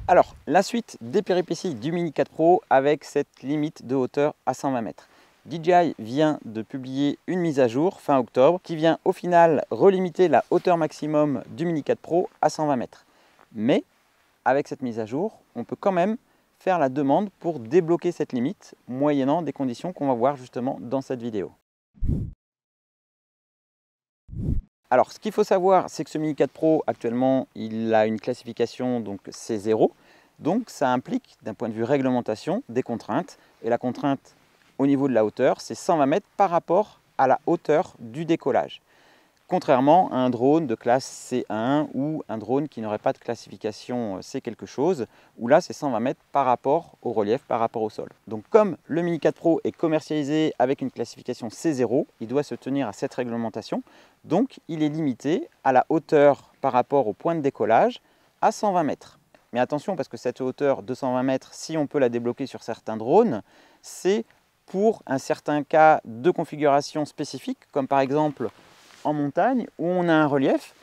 Alors, la suite des péripéties du Mini 4 Pro avec cette limite de hauteur à 120 mètres. DJI vient de publier une mise à jour fin octobre qui vient au final relimiter la hauteur maximum du Mini 4 Pro à 120 mètres. Mais avec cette mise à jour, on peut quand même faire la demande pour débloquer cette limite moyennant des conditions qu'on va voir justement dans cette vidéo. Alors, ce qu'il faut savoir, c'est que ce Mini 4 Pro, actuellement, il a une classification donc C0. Donc, ça implique, d'un point de vue réglementation, des contraintes. Et la contrainte au niveau de la hauteur, c'est 120 mètres par rapport à la hauteur du décollage. Contrairement à un drone de classe C1 ou un drone qui n'aurait pas de classification C quelque chose, où là, c'est 120 mètres par rapport au relief, par rapport au sol. Donc, comme le Mini 4 Pro est commercialisé avec une classification C0, il doit se tenir à cette réglementation. Donc, il est limité à la hauteur par rapport au point de décollage à 120 mètres. Mais attention, parce que cette hauteur de 120 mètres, si on peut la débloquer sur certains drones, c'est pour un certain cas de configuration spécifique, comme par exemple en montagne où on a un relief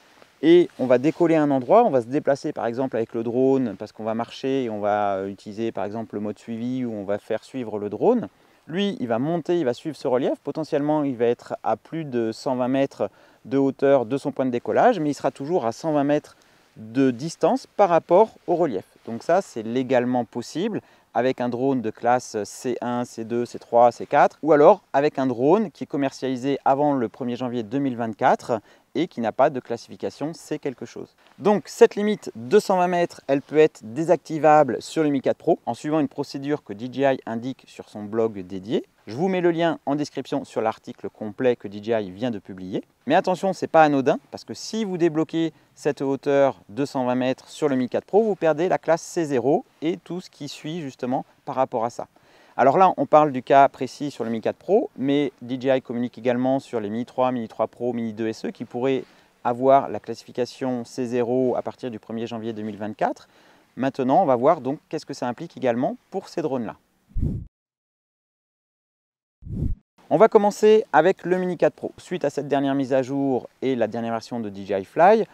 et on va décoller à un endroit, on va se déplacer par exemple avec le drone parce qu'on va marcher et on va utiliser par exemple le mode suivi où on va faire suivre le drone. Lui, il va monter, il va suivre ce relief. Potentiellement, il va être à plus de 120 mètres de hauteur de son point de décollage, mais il sera toujours à 120 mètres de distance par rapport au relief. Donc ça, c'est légalement possible avec un drone de classe C1, C2, C3, C4, ou alors avec un drone qui est commercialisé avant le 1er janvier 2024 et qui n'a pas de classification C quelque chose. Donc cette limite de 120 mètres, elle peut être désactivable sur le Mi 4 Pro en suivant une procédure que DJI indique sur son blog dédié. Je vous mets le lien en description sur l'article complet que DJI vient de publier. Mais attention, ce n'est pas anodin, parce que si vous débloquez cette hauteur de 120 mètres sur le Mi 4 Pro, vous perdez la classe C0 et tout ce qui suit justement par rapport à ça. Alors là, on parle du cas précis sur le Mi 4 Pro, mais DJI communique également sur les Mini 3, Mini 3 Pro, Mini 2 SE qui pourraient avoir la classification C0 à partir du 1er janvier 2024. Maintenant, on va voir donc qu'est-ce que ça implique également pour ces drones-là. On va commencer avec le Mini 4 Pro. Suite à cette dernière mise à jour et la dernière version de DJI Fly,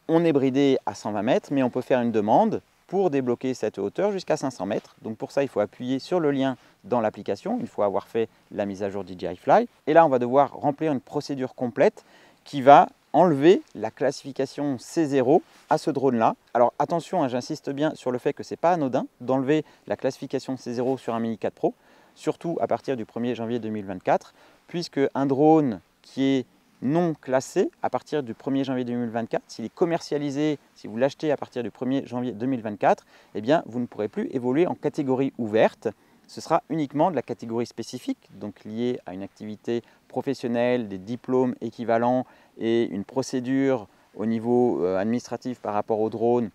on est bridé à 120 mètres, mais on peut faire une demande pour débloquer cette hauteur jusqu'à 500 mètres. Donc pour ça, il faut appuyer sur le lien dans l'application, il faut avoir fait la mise à jour DJI Fly. Et là, on va devoir remplir une procédure complète qui va enlever la classification C0 à ce drone-là. Alors attention, hein, j'insiste bien sur le fait que ce n'est pas anodin d'enlever la classification C0 sur un Mini 4 Pro, surtout à partir du 1er janvier 2024, puisque un drone qui est non classé à partir du 1er janvier 2024, s'il est commercialisé, si vous l'achetez à partir du 1er janvier 2024, eh bien, vous ne pourrez plus évoluer en catégorie ouverte. Ce sera uniquement de la catégorie spécifique, donc liée à une activité professionnelle, des diplômes équivalents et une procédure au niveau administratif par rapport au drone,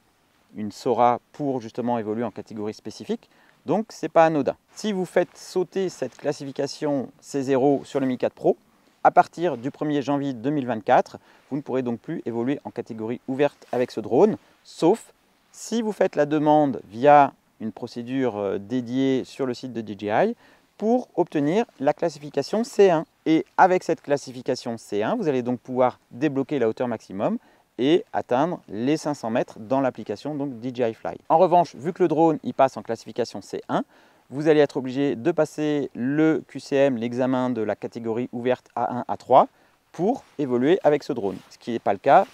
une SORA pour justement évoluer en catégorie spécifique. Donc, ce n'est pas anodin. Si vous faites sauter cette classification C0 sur le Mi 4 Pro, à partir du 1er janvier 2024, vous ne pourrez donc plus évoluer en catégorie ouverte avec ce drone, sauf si vous faites la demande via une procédure dédiée sur le site de DJI pour obtenir la classification C1. Et avec cette classification C1, vous allez donc pouvoir débloquer la hauteur maximum et atteindre les 500 mètres dans l'application donc DJI Fly. En revanche, vu que le drone il passe en classification C1, vous allez être obligé de passer le QCM, l'examen de la catégorie ouverte A1, A3 pour évoluer avec ce drone. Ce qui n'est pas le cas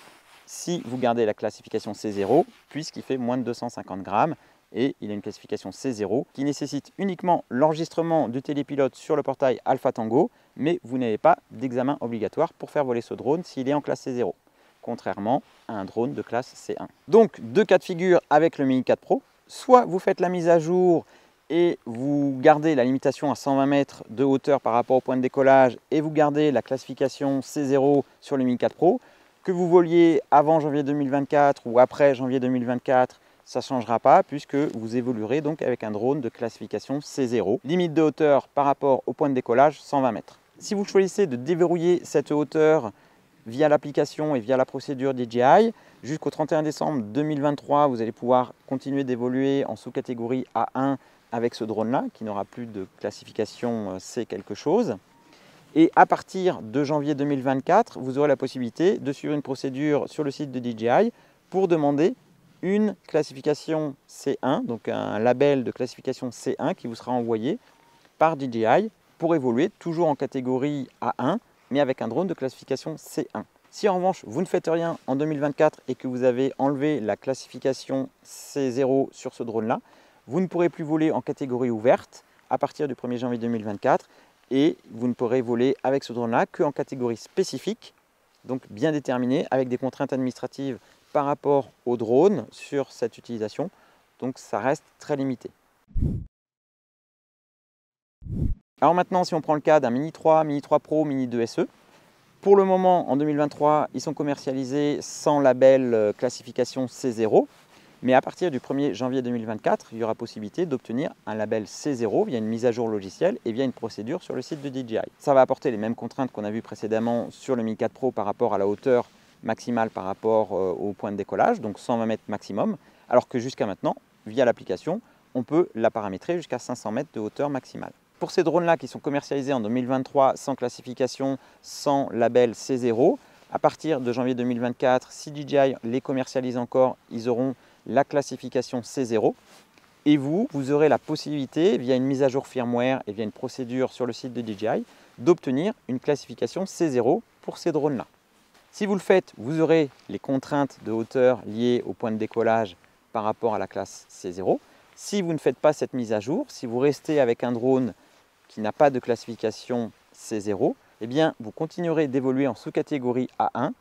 si vous gardez la classification C0 puisqu'il fait moins de 250 grammes et il a une classification C0 qui nécessite uniquement l'enregistrement du télépilote sur le portail Alpha Tango, mais vous n'avez pas d'examen obligatoire pour faire voler ce drone s'il est en classe C0, contrairement à un drone de classe C1. Donc, deux cas de figure avec le Mini 4 Pro. Soit vous faites la mise à jour et vous gardez la limitation à 120 mètres de hauteur par rapport au point de décollage et vous gardez la classification C0 sur le Mini 4 Pro, que vous voliez avant janvier 2024 ou après janvier 2024, ça ne changera pas puisque vous évoluerez donc avec un drone de classification C0. Limite de hauteur par rapport au point de décollage, 120 mètres. Si vous choisissez de déverrouiller cette hauteur via l'application et via la procédure DJI, jusqu'au 31 décembre 2023, vous allez pouvoir continuer d'évoluer en sous-catégorie A1 avec ce drone-là, qui n'aura plus de classification C quelque chose. Et à partir de janvier 2024, vous aurez la possibilité de suivre une procédure sur le site de DJI pour demander une classification C1, donc un label de classification C1 qui vous sera envoyé par DJI pour évoluer toujours en catégorie A1, mais avec un drone de classification C1. Si en revanche, vous ne faites rien en 2024 et que vous avez enlevé la classification C0 sur ce drone-là, vous ne pourrez plus voler en catégorie ouverte à partir du 1er janvier 2024 et vous ne pourrez voler avec ce drone-là qu'en catégorie spécifique, donc bien déterminée, avec des contraintes administratives par rapport au drone sur cette utilisation. Donc ça reste très limité. Alors maintenant, si on prend le cas d'un Mini 3, Mini 3 Pro, Mini 2 SE, pour le moment, en 2023, ils sont commercialisés sans label classification C0. Mais à partir du 1er janvier 2024, il y aura possibilité d'obtenir un label C0 via une mise à jour logicielle et via une procédure sur le site de DJI. Ça va apporter les mêmes contraintes qu'on a vues précédemment sur le Mini 4 Pro par rapport à la hauteur maximale par rapport au point de décollage, donc 120 mètres maximum, alors que jusqu'à maintenant, via l'application, on peut la paramétrer jusqu'à 500 mètres de hauteur maximale. Pour ces drones-là qui sont commercialisés en 2023 sans classification, sans label C0, à partir de janvier 2024, si DJI les commercialise encore, ils auront la classification C0 et vous aurez la possibilité, via une mise à jour firmware et via une procédure sur le site de DJI, d'obtenir une classification C0 pour ces drones-là. Si vous le faites, vous aurez les contraintes de hauteur liées au point de décollage par rapport à la classe C0. Si vous ne faites pas cette mise à jour, si vous restez avec un drone qui n'a pas de classification C0, eh bien, vous continuerez d'évoluer en sous-catégorie A1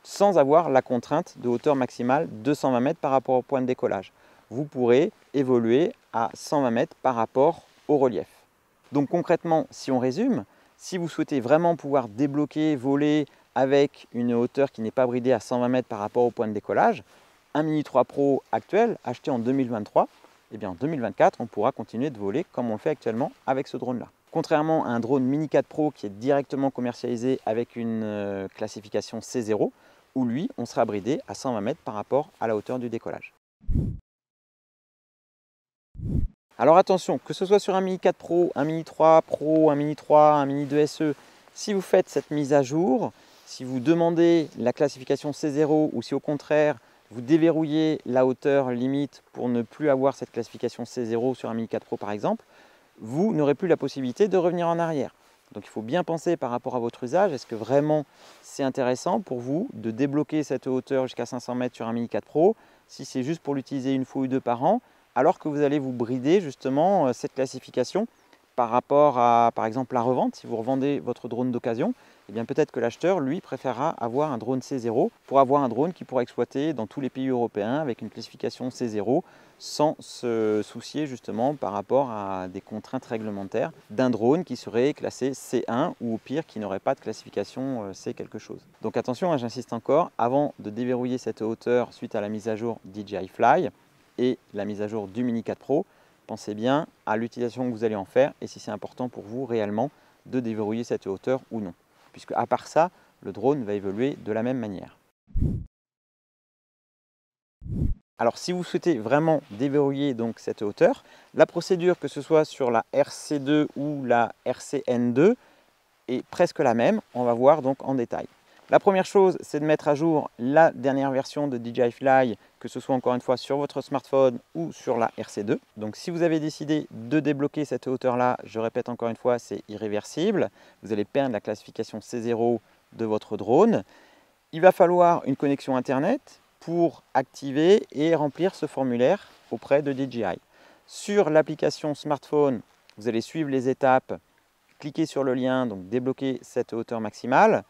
sans avoir la contrainte de hauteur maximale de 120 mètres par rapport au point de décollage. Vous pourrez évoluer à 120 mètres par rapport au relief. Donc concrètement, si on résume, si vous souhaitez vraiment pouvoir débloquer, voler avec une hauteur qui n'est pas bridée à 120 mètres par rapport au point de décollage, un Mini 3 Pro actuel, acheté en 2023, eh bien en 2024, on pourra continuer de voler comme on le fait actuellement avec ce drone-là. Contrairement à un drone Mini 4 Pro qui est directement commercialisé avec une classification C0, où lui, on sera bridé à 120 mètres par rapport à la hauteur du décollage. Alors attention, que ce soit sur un Mini 4 Pro, un Mini 3 Pro, un Mini 3, un Mini 2 SE, si vous faites cette mise à jour, si vous demandez la classification C0 ou si au contraire, vous déverrouillez la hauteur limite pour ne plus avoir cette classification C0 sur un Mini 4 Pro par exemple, vous n'aurez plus la possibilité de revenir en arrière. Donc il faut bien penser par rapport à votre usage, est-ce que vraiment c'est intéressant pour vous de débloquer cette hauteur jusqu'à 500 mètres sur un Mini 4 Pro, si c'est juste pour l'utiliser une fois ou deux par an, alors que vous allez vous brider justement cette classification par rapport à, par exemple, la revente. Si vous revendez votre drone d'occasion, eh bien peut-être que l'acheteur, lui, préférera avoir un drone C0 pour avoir un drone qui pourra exploiter dans tous les pays européens avec une classification C0 sans se soucier justement par rapport à des contraintes réglementaires d'un drone qui serait classé C1 ou au pire qui n'aurait pas de classification C quelque chose. Donc attention, hein, j'insiste encore, avant de déverrouiller cette hauteur suite à la mise à jour DJI Fly et la mise à jour du Mini 4 Pro, pensez bien à l'utilisation que vous allez en faire et si c'est important pour vous réellement de déverrouiller cette hauteur ou non. Puisque à part ça, le drone va évoluer de la même manière. Alors si vous souhaitez vraiment déverrouiller donc cette hauteur, la procédure que ce soit sur la RC2 ou la RCN2 est presque la même, on va voir donc en détail. La première chose, c'est de mettre à jour la dernière version de DJI Fly, que ce soit encore une fois sur votre smartphone ou sur la RC2. Donc si vous avez décidé de débloquer cette hauteur-là, je répète encore une fois, c'est irréversible. Vous allez perdre la classification C0 de votre drone. Il va falloir une connexion Internet pour activer et remplir ce formulaire auprès de DJI. Sur l'application smartphone, vous allez suivre les étapes, cliquer sur le lien, donc débloquer cette hauteur maximale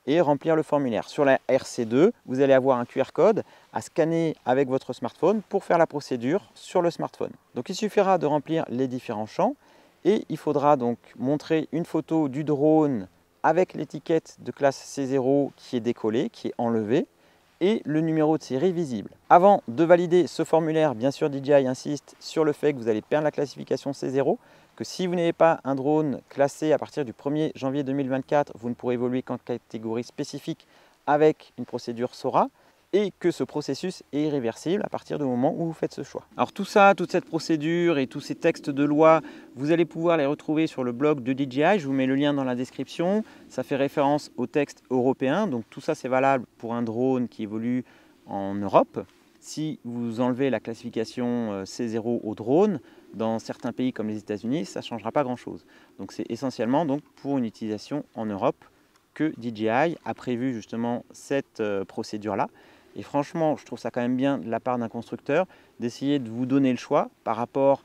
et remplir le formulaire. Sur la RC2, vous allez avoir un QR code à scanner avec votre smartphone pour faire la procédure sur le smartphone. Donc il suffira de remplir les différents champs et il faudra donc montrer une photo du drone avec l'étiquette de classe C0 qui est décollée, qui est enlevée et le numéro de série visible. Avant de valider ce formulaire, bien sûr DJI insiste sur le fait que vous allez perdre la classification C0, que si vous n'avez pas un drone classé à partir du 1er janvier 2024, vous ne pourrez évoluer qu'en catégorie spécifique avec une procédure SORA et que ce processus est irréversible à partir du moment où vous faites ce choix. Alors tout ça, toute cette procédure et tous ces textes de loi, vous allez pouvoir les retrouver sur le blog de DJI, je vous mets le lien dans la description. Ça fait référence aux textes européens, donc tout ça c'est valable pour un drone qui évolue en Europe. Si vous enlevez la classification C0 au drone, dans certains pays comme les États-Unis, ça ne changera pas grand-chose. Donc c'est essentiellement donc, pour une utilisation en Europe que DJI a prévu justement cette procédure-là. Et franchement, je trouve ça quand même bien de la part d'un constructeur d'essayer de vous donner le choix par rapport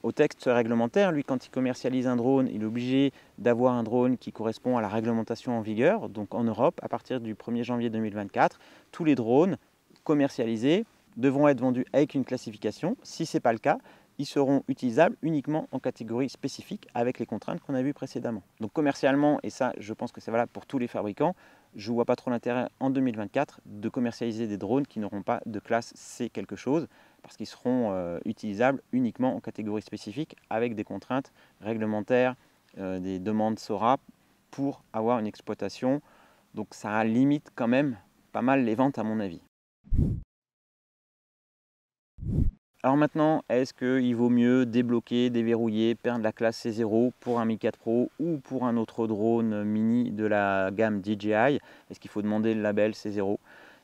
au texte réglementaire. Lui, quand il commercialise un drone, il est obligé d'avoir un drone qui correspond à la réglementation en vigueur. Donc en Europe, à partir du 1er janvier 2024, tous les drones commercialisés devront être vendus avec une classification. Si ce n'est pas le cas, ils seront utilisables uniquement en catégorie spécifique avec les contraintes qu'on a vues précédemment. Donc commercialement, et ça je pense que c'est valable pour tous les fabricants, je ne vois pas trop l'intérêt en 2024 de commercialiser des drones qui n'auront pas de classe C quelque chose, parce qu'ils seront utilisables uniquement en catégorie spécifique avec des contraintes réglementaires, des demandes SORA pour avoir une exploitation. Donc ça limite quand même pas mal les ventes à mon avis. Alors maintenant, est-ce qu'il vaut mieux débloquer, déverrouiller, perdre la classe C0 pour un Mi 4 Pro ou pour un autre drone mini de la gamme DJI? Est-ce qu'il faut demander le label C0?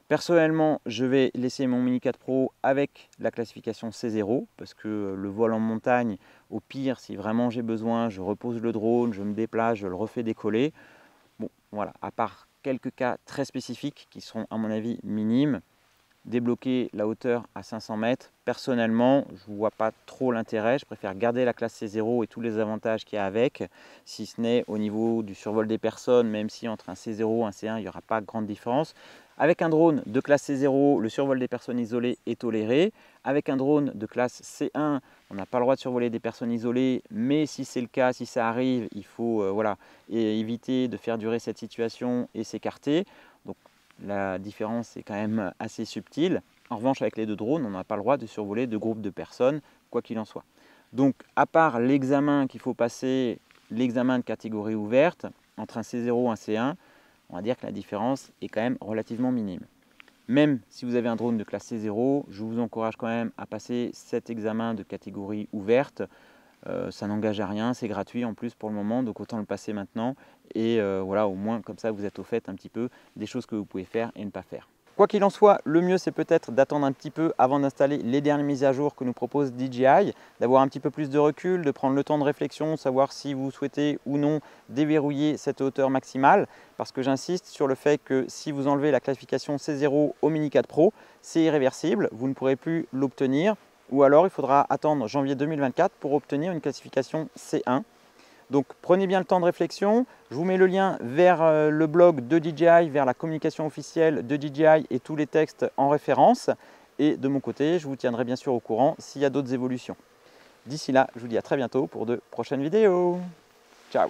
Personnellement, je vais laisser mon Mini 4 Pro avec la classification C0 parce que le vol en montagne, au pire, si vraiment j'ai besoin, je repose le drone, je me déplace, je le refais décoller. Bon, voilà, à part quelques cas très spécifiques qui seront à mon avis minimes, débloquer la hauteur à 500 mètres, personnellement, je ne vois pas trop l'intérêt. Je préfère garder la classe C0 et tous les avantages qu'il y a avec, si ce n'est au niveau du survol des personnes, même si entre un C0 et un C1, il n'y aura pas grande différence. Avec un drone de classe C0, le survol des personnes isolées est toléré. Avec un drone de classe C1, on n'a pas le droit de survoler des personnes isolées, mais si c'est le cas, si ça arrive, il faut éviter de faire durer cette situation et s'écarter. Donc, la différence est quand même assez subtile. En revanche, avec les deux drones, on n'a pas le droit de survoler deux groupes de personnes, quoi qu'il en soit. Donc, à part l'examen qu'il faut passer, l'examen de catégorie ouverte, entre un C0 et un C1, on va dire que la différence est quand même relativement minime. Même si vous avez un drone de classe C0, je vous encourage quand même à passer cet examen de catégorie ouverte. Ça n'engage à rien, c'est gratuit en plus pour le moment, donc autant le passer maintenant. Et voilà, au moins comme ça vous êtes au fait un petit peu des choses que vous pouvez faire et ne pas faire. Quoi qu'il en soit, le mieux c'est peut-être d'attendre un petit peu avant d'installer les dernières mises à jour que nous propose DJI, d'avoir un petit peu plus de recul, de prendre le temps de réflexion, savoir si vous souhaitez ou non déverrouiller cette hauteur maximale, parce que j'insiste sur le fait que si vous enlevez la classification C0 au Mini 4 Pro, c'est irréversible, vous ne pourrez plus l'obtenir, ou alors il faudra attendre janvier 2024 pour obtenir une classification C1. Donc prenez bien le temps de réflexion. Je vous mets le lien vers le blog de DJI, vers la communication officielle de DJI et tous les textes en référence. Et de mon côté, je vous tiendrai bien sûr au courant s'il y a d'autres évolutions. D'ici là, je vous dis à très bientôt pour de prochaines vidéos. Ciao!